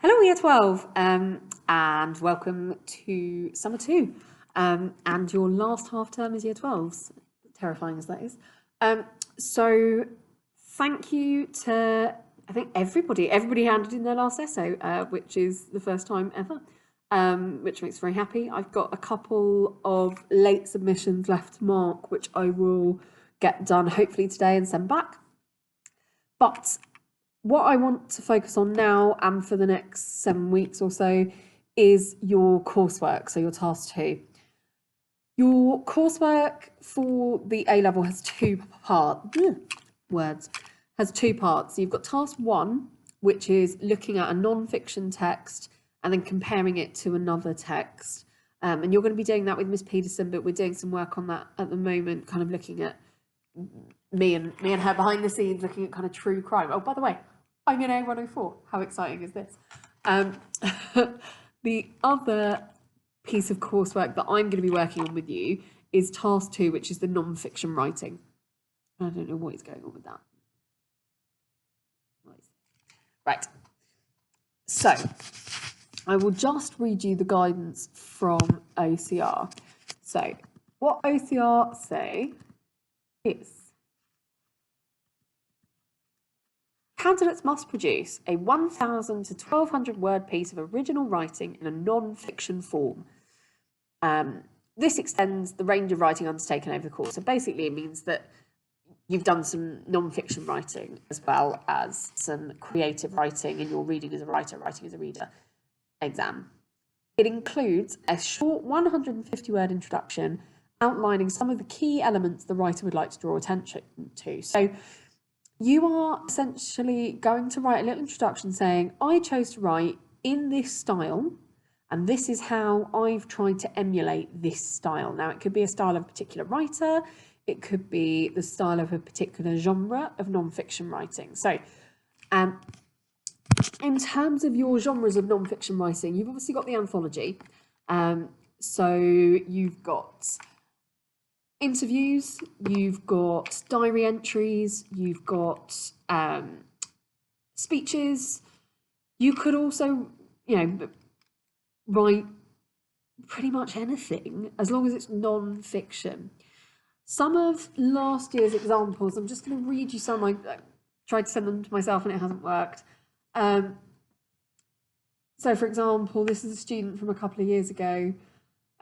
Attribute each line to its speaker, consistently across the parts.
Speaker 1: Hello, Year 12, and welcome to Summer 2. And your last half term is Year 12s, terrifying as that is. So thank you to, I think, everybody handed in their last essay, which is the first time ever, which makes me very happy. I've got a couple of late submissions left to mark, which I will get done hopefully today and send back. But what I want to focus on now and for the next 7 weeks or so is your coursework, so your task 2. Your coursework for the A-level has two parts. You've got task 1, which is looking at a non-fiction text and then comparing it to another text. And you're going to be doing that with Miss Peterson, but we're doing some work on that at the moment, kind of looking at me and her behind the scenes, looking at kind of true crime. Oh, by the way, I'm in A104. How exciting is this? The other piece of coursework that I'm going to be working on with you is task 2, which is the non-fiction writing. I don't know what is going on with that. Right. So I will just read you the guidance from OCR. So what OCR say is candidates must produce a 1,000 to 1,200 word piece of original writing in a non-fiction form. This extends the range of writing undertaken over the course. So basically it means that you've done some non-fiction writing as well as some creative writing in your reading as a writer, writing as a reader exam. It includes a short 150-word introduction outlining some of the key elements the writer would like to draw attention to. So you are essentially going to write a little introduction saying, I chose to write in this style, and this is how I've tried to emulate this style. Now, it could be a style of a particular writer. It could be the style of a particular genre of non-fiction writing. So in terms of your genres of non-fiction writing, you've obviously got the anthology. So you've got interviews, you've got diary entries, you've got speeches. You could also, write pretty much anything as long as it's non-fiction. Some of last year's examples, I'm just going to read you some. I tried to send them to myself and it hasn't worked. So, for example, this is a student from a couple of years ago.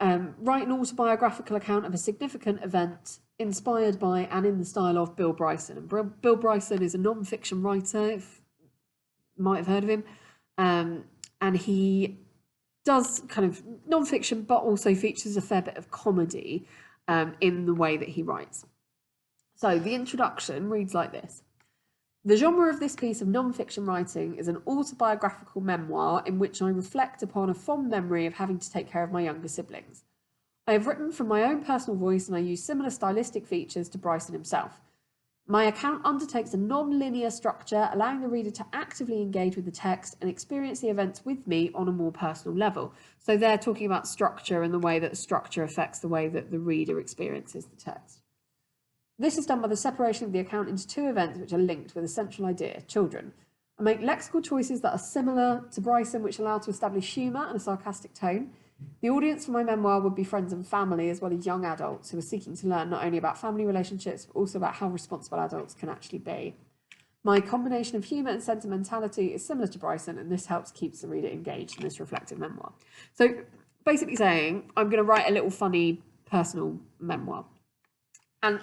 Speaker 1: Write an autobiographical account of a significant event inspired by and in the style of Bill Bryson. And Bill Bryson is a non-fiction writer, if you might have heard of him. And he does kind of non-fiction, but also features a fair bit of comedy in the way that he writes. So the introduction reads like this. The genre of this piece of non-fiction writing is an autobiographical memoir in which I reflect upon a fond memory of having to take care of my younger siblings. I have written from my own personal voice and I use similar stylistic features to Bryson himself. My account undertakes a non-linear structure, allowing the reader to actively engage with the text and experience the events with me on a more personal level. So they're talking about structure and the way that structure affects the way that the reader experiences the text. This is done by the separation of the account into 2 events which are linked with a central idea, children. I make lexical choices that are similar to Bryson, which allow to establish humour and a sarcastic tone. The audience for my memoir would be friends and family, as well as young adults who are seeking to learn not only about family relationships, but also about how responsible adults can actually be. My combination of humour and sentimentality is similar to Bryson, and this helps keep the reader engaged in this reflective memoir. So basically saying, I'm going to write a little funny personal memoir. And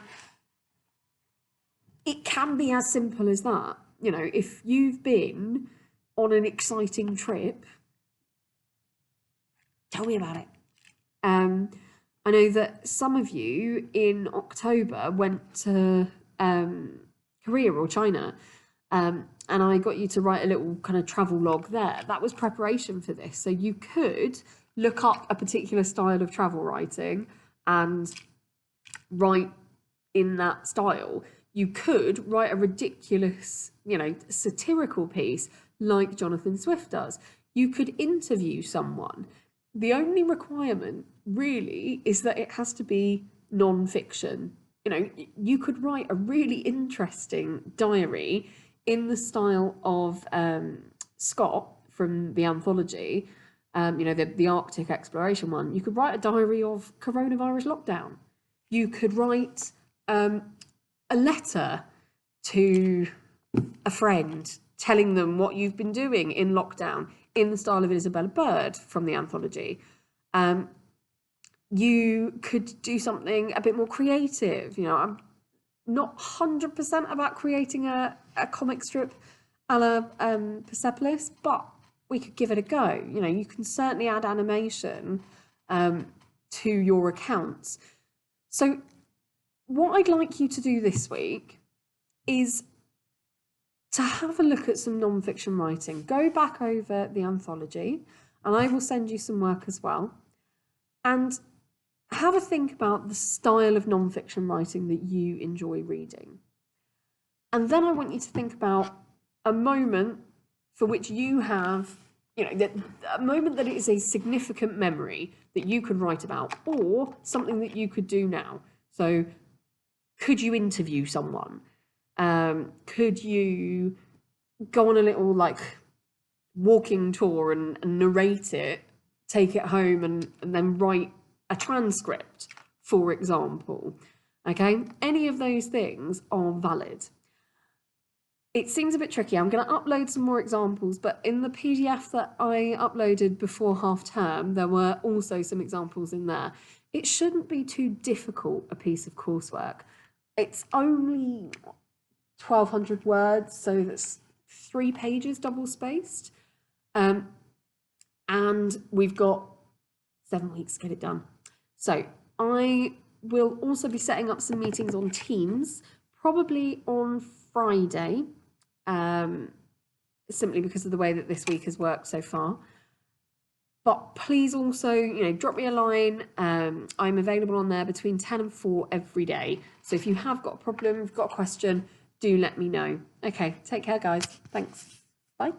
Speaker 1: it can be as simple as that. If you've been on an exciting trip, tell me about it. I know that some of you in October went to Korea or China, and I got you to write a little kind of travel log there. That was preparation for this. So you could look up a particular style of travel writing and write in that style. You could write a ridiculous, satirical piece like Jonathan Swift does. You could interview someone. The only requirement really is that it has to be non-fiction. You could write a really interesting diary in the style of Scott from the anthology, you know, the Arctic exploration one, you could write a diary of coronavirus lockdown. You could write a letter to a friend telling them what you've been doing in lockdown in the style of Isabella Bird from the anthology. You could do something a bit more creative. You know, I'm not 100% about creating a comic strip a la Persepolis, but we could give it a go. You know, you can certainly add animation to your accounts. So what I'd like you to do this week is to have a look at some non-fiction writing. Go back over the anthology, and I will send you some work as well. And have a think about the style of non-fiction writing that you enjoy reading. And then I want you to think about a moment for which you have, you know, a moment that is a significant memory that you could write about, or something that you could do now. So could you interview someone? Could you go on a little like walking tour and narrate it, take it home and then write a transcript, for example? Okay, any of those things are valid. It seems a bit tricky. I'm going to upload some more examples, but in the PDF that I uploaded before half term, there were also some examples in there. It shouldn't be too difficult, a piece of coursework. It's only 1,200 words, so that's 3 pages double spaced. And we've got 7 weeks to get it done. So I will also be setting up some meetings on Teams, probably on Friday, simply because of the way that this week has worked so far. But please also, you know, drop me a line. I'm available on there between 10 and 4 every day. So if you have got a problem, if you've got a question, do let me know. Okay, take care, guys. Thanks. Bye.